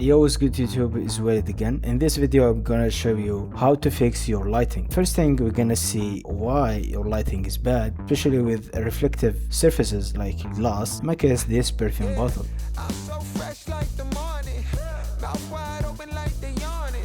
Yo, what's good YouTube, is Walid again. In this video I'm gonna show you how to fix your lighting. First thing, we're gonna see why your lighting is bad, especially with reflective surfaces like glass. In my case, this perfume bottle. I'm so fresh like the morning, mouth wide open like they yawning.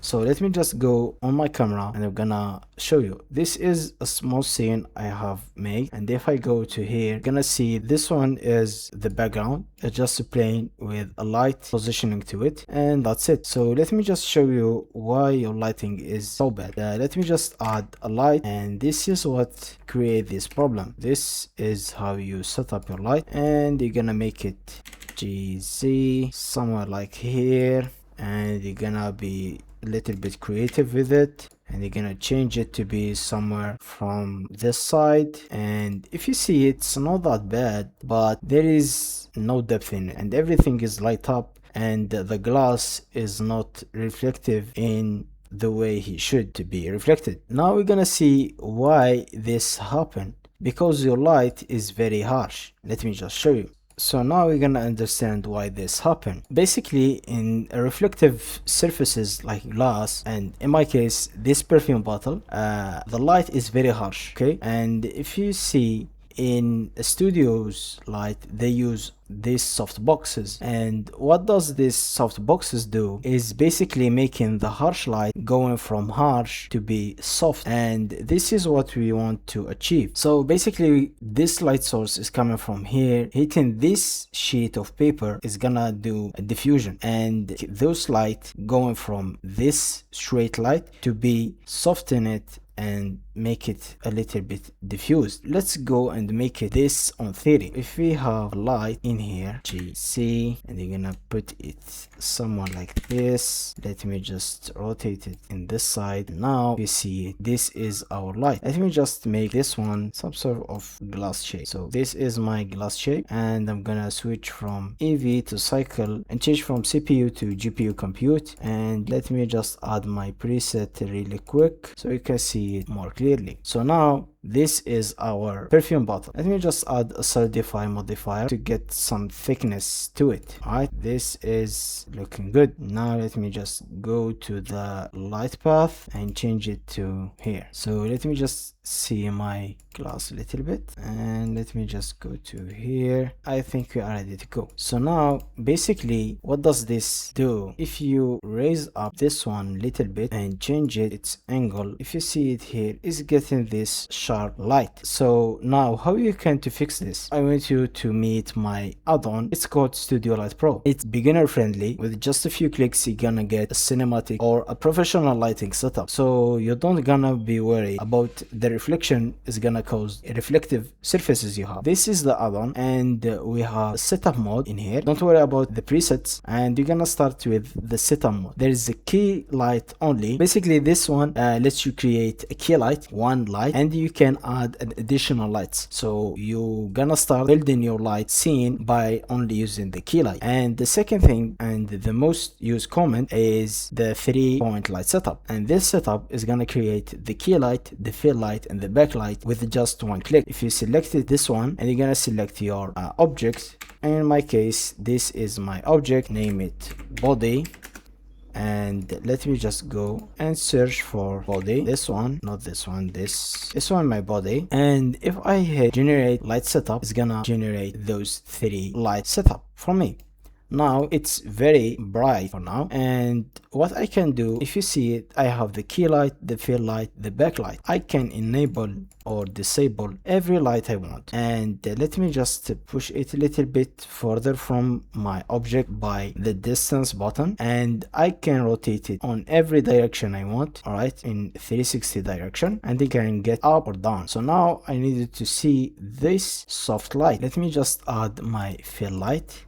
So let me just go on my camera and I'm gonna show you. This is a small scene I have made, and if I go to here, you're gonna see this one is the background. It's just plain with a light positioning to it, and that's it. So let me just show you why your lighting is so bad. Let me just add a light, and this is what create this problem. This is how you set up your light, and you're gonna make it GZ somewhere like here, and you're gonna be a little bit creative with it, and you're gonna change it to be somewhere from this side. And if you see, it's not that bad, but there is no depth in it, and everything is light up, and the glass is not reflective in the way he should to be reflected. Now we're gonna see why this happened, because your light is very harsh. Let me just show you. So now we're gonna understand why this happened. Basically, in reflective surfaces like glass, and in my case this perfume bottle, the light is very harsh, okay? And if you see in studios light, they use these soft boxes, and what does this soft boxes do is basically making the harsh light going from harsh to be soft, and this is what we want to achieve. So basically, this light source is coming from here, hitting this sheet of paper is gonna do a diffusion, and those light going from this straight light to be soften it and make it a little bit diffused. Let's go and make it this on theory. If we have light in here, GC, and you're gonna put it somewhere like this. Let me just rotate it in this side. Now you see this is our light. Let me just make this one some sort of glass shape. So this is my glass shape, and I'm gonna switch from EV to cycle and change from CPU to GPU compute, and let me just add my preset really quick so you can see it more clearly. So now this is our perfume bottle. Let me just add a solidify modifier to get some thickness to it. Alright, this is looking good. Now let me just go to the light path and change it to here. So let me just see my glass a little bit, and let me just go to here. I think we are ready to go. So now basically, what does this do? If you raise up this one a little bit and change its angle, if you see it here, is getting this sharp light. So now how you can to fix this? I want you to meet my add-on. It's called Studio Light Pro. It's beginner friendly. With just a few clicks you're gonna get a cinematic or a professional lighting setup, so you don't gonna be worried about the reflection is gonna cause reflective surfaces you have. This is the add-on, and we have setup mode in here. Don't worry about the presets, and you're gonna start with the setup mode. There is a key light only. Basically this one lets you create a key light, one light, and you can add an additional lights. So you're gonna start building your light scene by only using the key light. And the second thing, and the most used comment, is the 3-point light setup, and this setup is gonna create the key light, the fill light, and the backlight with just one click. If you selected this one, and you're gonna select your object, and in my case this is my object, name it body, and let me just go and search for body. This one, not this one, this one, my body. And if I hit generate light setup, it's gonna generate those 3 light setup for me. Now it's very bright for now, and what I can do, if you see it, I have the key light, the fill light, the backlight. I can enable or disable every light I want, and let me just push it a little bit further from my object by the distance button, and I can rotate it on every direction I want. All right, in 360 direction, and I can get up or down. So now I needed to see this soft light. Let me just add my fill light,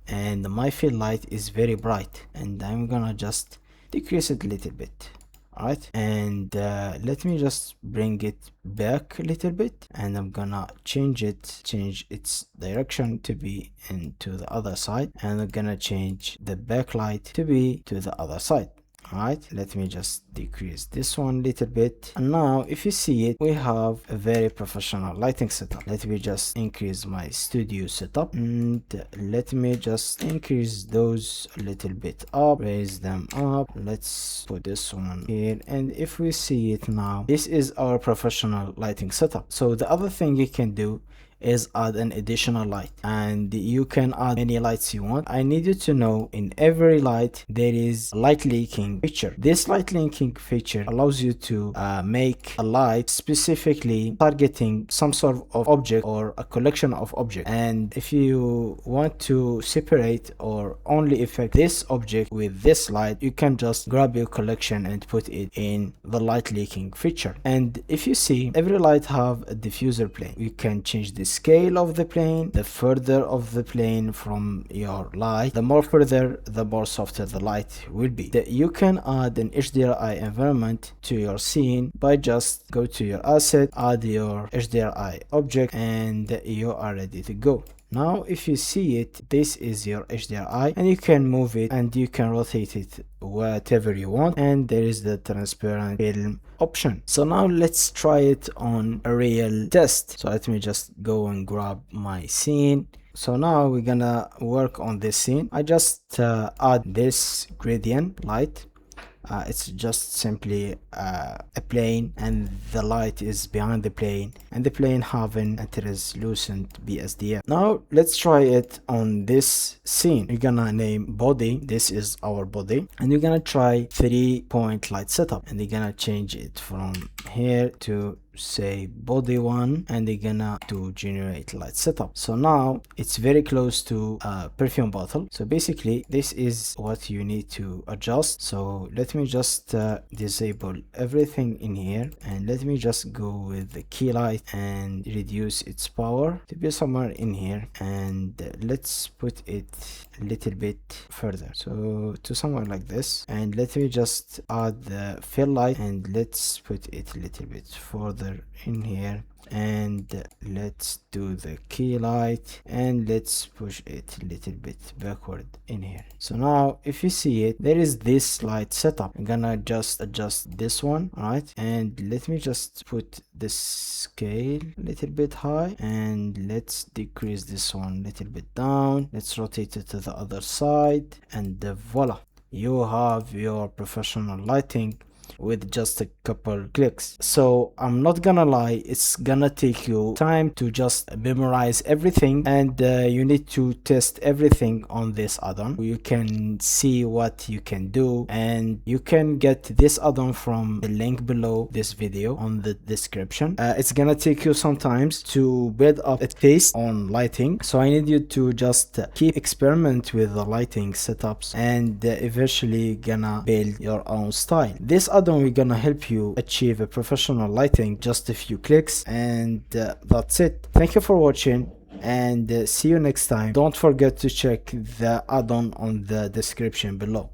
and my fill light is very bright, and I'm gonna just decrease it a little bit. Alright, and let me just bring it back a little bit, and I'm gonna change its direction to be into the other side, and I'm gonna change the backlight to be to the other side. Alright, let me just decrease this one a little bit, and now if you see it, we have a very professional lighting setup. Let me just increase my studio setup, and let me just increase those a little bit up, raise them up. Let's put this one here, and if we see it now, this is our professional lighting setup. So the other thing you can do is add an additional light, and you can add any lights you want. I need you to know in every light there is light linking feature. This light linking feature allows you to make a light specifically targeting some sort of object or a collection of objects, and if you want to separate or only affect this object with this light, you can just grab your collection and put it in the light linking feature. And if you see, every light have a diffuser plane. You can change this scale of the plane, the further of the plane from your light, the more further, the more softer the light will be. You can add an HDRI environment to your scene by just go to your asset, add your HDRI object, and you are ready to go. Now if you see it, this is your HDRI, and you can move it and you can rotate it whatever you want, and there is the transparent film option. So now let's try it on a real test. So let me just go and grab my scene. So now we're gonna work on this scene. I just add this gradient light. It's just simply a plane, and the light is behind the plane, and the plane having a translucent BSDF. Now let's try it on this scene. We're gonna name body. This is our body, and we're gonna try 3-point light setup, and we're gonna change it from here to say body 1, and they're gonna do generate light setup. So now it's very close to a perfume bottle. So basically this is what you need to adjust. So let me just disable everything in here, and let me just go with the key light and reduce its power to be somewhere in here, and let's put it a little bit further, so to somewhere like this. And let me just add the fill light, and let's put it a little bit further in here, and let's do the key light, and let's push it a little bit backward in here. So now if you see it, there is this light setup. I'm gonna just adjust this one. All right, and let me just put this scale a little bit high, and let's decrease this one a little bit down. Let's rotate it to the other side, and voila, you have your professional lighting with just a couple clicks. So I'm not gonna lie, it's gonna take you time to just memorize everything, and you need to test everything on this add-on. You can see what you can do, and you can get this add-on from the link below this video on the description. It's gonna take you some time to build up a taste on lighting, so I need you to just keep experiment with the lighting setups, and eventually gonna build your own style. This add-on we're gonna help you achieve a professional lighting, just a few clicks, and that's it. Thank you for watching, and see you next time. Don't forget to check the add-on the description below.